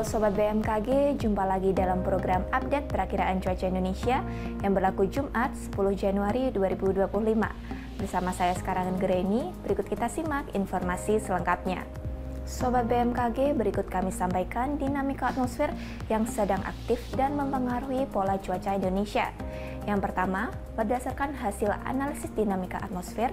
Halo Sobat BMKG, jumpa lagi dalam program update perakiraan cuaca Indonesia yang berlaku Jumat 10 Januari 2025. Bersama saya sekarang Greni, berikut kita simak informasi selengkapnya. Sobat BMKG, berikut kami sampaikan dinamika atmosfer yang sedang aktif dan mempengaruhi pola cuaca Indonesia. Yang pertama, berdasarkan hasil analisis dinamika atmosfer,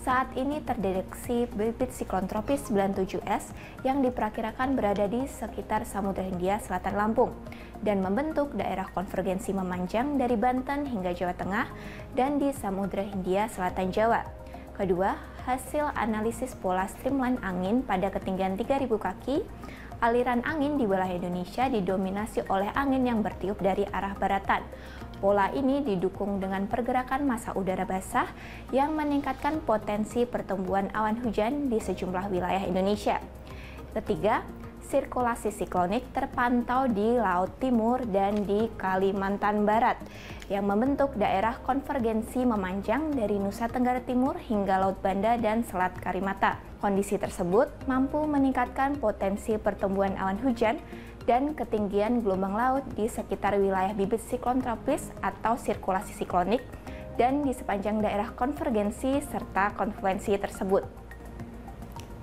saat ini terdeteksi bibit siklon tropis 97S yang diperkirakan berada di sekitar Samudra Hindia Selatan Lampung dan membentuk daerah konvergensi memanjang dari Banten hingga Jawa Tengah dan di Samudra Hindia Selatan Jawa. Kedua, hasil analisis pola streamline angin pada ketinggian 3000 kaki, aliran angin di wilayah Indonesia didominasi oleh angin yang bertiup dari arah baratan. Pola ini didukung dengan pergerakan massa udara basah yang meningkatkan potensi pertumbuhan awan hujan di sejumlah wilayah Indonesia. Ketiga, sirkulasi siklonik terpantau di Laut Timur dan di Kalimantan Barat yang membentuk daerah konvergensi memanjang dari Nusa Tenggara Timur hingga Laut Banda dan Selat Karimata. Kondisi tersebut mampu meningkatkan potensi pertumbuhan awan hujan dan ketinggian gelombang laut di sekitar wilayah bibit siklon tropis atau sirkulasi siklonik dan di sepanjang daerah konvergensi serta konfluensi tersebut.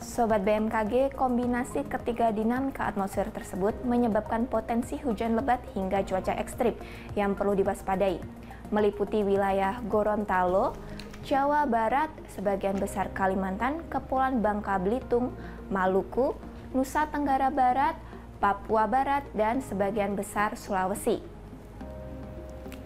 Sobat BMKG, kombinasi ketiga dinamika atmosfer tersebut menyebabkan potensi hujan lebat hingga cuaca ekstrim yang perlu diwaspadai, meliputi wilayah Gorontalo, Jawa Barat, sebagian besar Kalimantan, Kepulauan Bangka Belitung, Maluku, Nusa Tenggara Barat, Papua Barat, dan sebagian besar Sulawesi.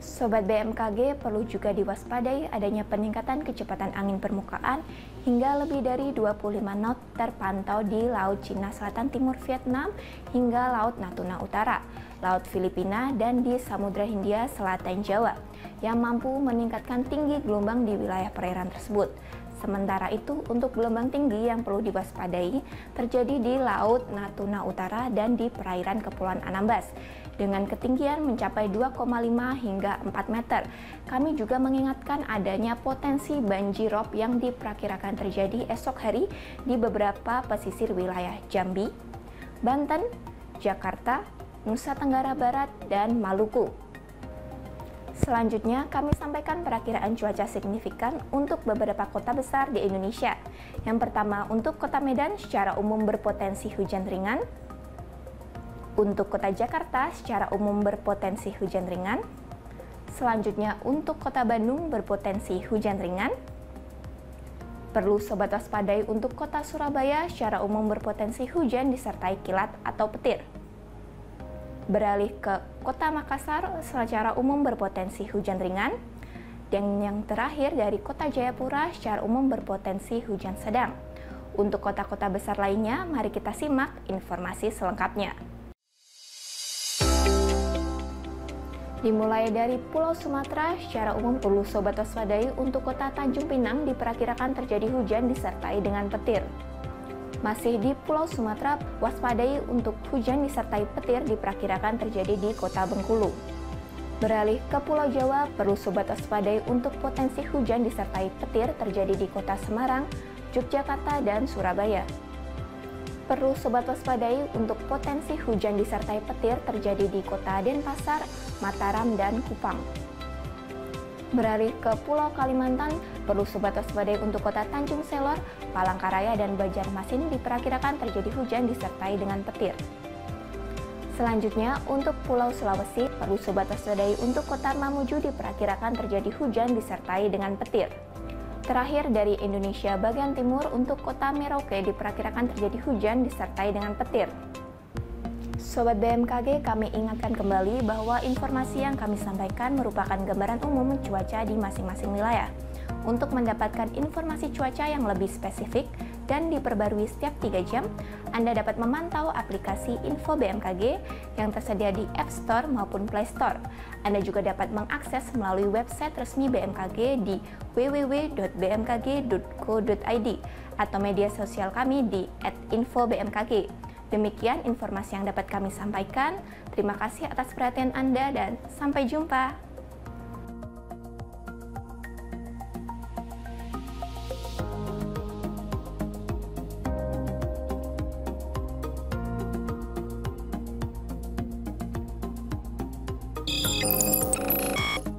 Sobat BMKG, perlu juga diwaspadai adanya peningkatan kecepatan angin permukaan hingga lebih dari 25 knot terpantau di Laut Cina Selatan Timur Vietnam hingga Laut Natuna Utara, Laut Filipina, dan di Samudra Hindia Selatan Jawa yang mampu meningkatkan tinggi gelombang di wilayah perairan tersebut. Sementara itu, untuk gelombang tinggi yang perlu diwaspadai terjadi di Laut Natuna Utara dan di perairan Kepulauan Anambas dengan ketinggian mencapai 2,5 hingga 4 meter. Kami juga mengingatkan adanya potensi banjirop yang diperkirakan terjadi esok hari di beberapa pesisir wilayah Jambi, Banten, Jakarta, Nusa Tenggara Barat, dan Maluku. Selanjutnya, kami sampaikan perakiraan cuaca signifikan untuk beberapa kota besar di Indonesia. Yang pertama, untuk Kota Medan secara umum berpotensi hujan ringan. Untuk Kota Jakarta secara umum berpotensi hujan ringan. Selanjutnya, untuk Kota Bandung berpotensi hujan ringan. Perlu sobat waspadai untuk Kota Surabaya secara umum berpotensi hujan disertai kilat atau petir. Beralih ke Kota Makassar secara umum berpotensi hujan ringan, dan yang terakhir dari Kota Jayapura secara umum berpotensi hujan sedang. Untuk kota-kota besar lainnya, mari kita simak informasi selengkapnya. Dimulai dari Pulau Sumatera, secara umum perlu sobat waspadai untuk Kota Tanjung Pinang diperkirakan terjadi hujan disertai dengan petir. Masih di Pulau Sumatera, waspadai untuk hujan disertai petir diperkirakan terjadi di Kota Bengkulu. Beralih ke Pulau Jawa, perlu sobat waspadai untuk potensi hujan disertai petir terjadi di Kota Semarang, Yogyakarta, dan Surabaya. Perlu sobat waspadai untuk potensi hujan disertai petir terjadi di Kota Denpasar, Mataram, dan Kupang. Beralih ke Pulau Kalimantan, perlu sobat waspadai untuk Kota Tanjung Selor, Palangkaraya, dan Banjarmasin diperkirakan terjadi hujan disertai dengan petir. Selanjutnya, untuk Pulau Sulawesi, perlu sobat waspadai untuk Kota Mamuju diperkirakan terjadi hujan disertai dengan petir. Terakhir dari Indonesia bagian timur, untuk Kota Merauke diperkirakan terjadi hujan disertai dengan petir. Sobat BMKG, kami ingatkan kembali bahwa informasi yang kami sampaikan merupakan gambaran umum cuaca di masing-masing wilayah. Untuk mendapatkan informasi cuaca yang lebih spesifik dan diperbarui setiap 3 jam, Anda dapat memantau aplikasi Info BMKG yang tersedia di App Store maupun Play Store. Anda juga dapat mengakses melalui website resmi BMKG di www.bmkg.co.id atau media sosial kami di @infobmkg. Demikian informasi yang dapat kami sampaikan. Terima kasih atas perhatian Anda dan sampai jumpa.